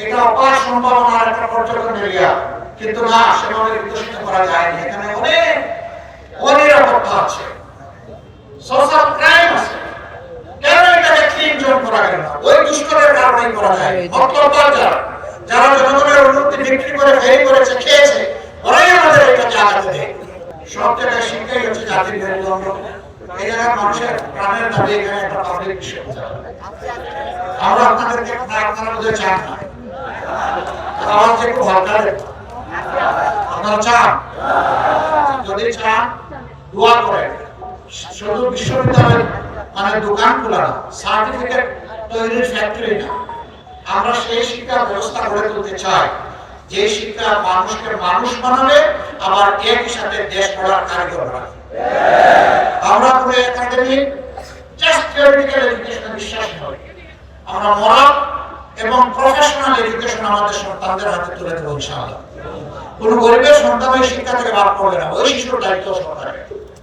এটা অপার সম্ভাবনার একটা পর্যটন এরিয়া, কিন্তু না সেভাবে বিকশিত করা যায়নি। এখানে অনেক অনিরাপত্তা আছে, সোশ্যাল ক্রাইম আছে। কেন এটাকে ক্লিন জোন করা গেল না? ওই দুষ্করের কারণেই করা যায়। মতলববাজ যারা জনগণের উন্নতি বিক্রি করে ফেরি করেছে, খেয়েছে, ওরাই আমাদের এটাকে আগাতে দেয়। সব জায়গায় শিক্ষাই হচ্ছে জাতির মেরুদণ্ড। এই জায়গায় মানুষের প্রাণের দাবি এখানে একটা পাবলিক বিশ্ববিদ্যালয়। আমরা আপনাদেরকে আপনারা বোধহয় চান না, আমার যে একটু হালকা আপনারা চান, যদি চান দোয়া করেন। শুধু বিশ্ববিদ্যালয়ের মানে দোকান খোলা না, সার্টিফিকেট তৈরির ফ্যাক্টরি না, আমরা সেই শিক্ষা ব্যবস্থা গড়ে তুলতে চাই যে শিক্ষা মানুষকে মানুষ বানাবে, আবার একই সাথে দেশ গড়ার কারিগর বানাবে। আমরা কোনো একাডেমিক জাস্ট থিওরিটিক্যাল এডুকেশনে বিশ্বাসী নই। আমরা মরাল এবং প্রফেশনাল এডুকেশন আমাদের সন্তানদের হাতে তুলে দেবো ইনশাআল্লাহ। কোনো গরিবের সন্তান ওই শিক্ষা থেকে বাদ পড়বে না।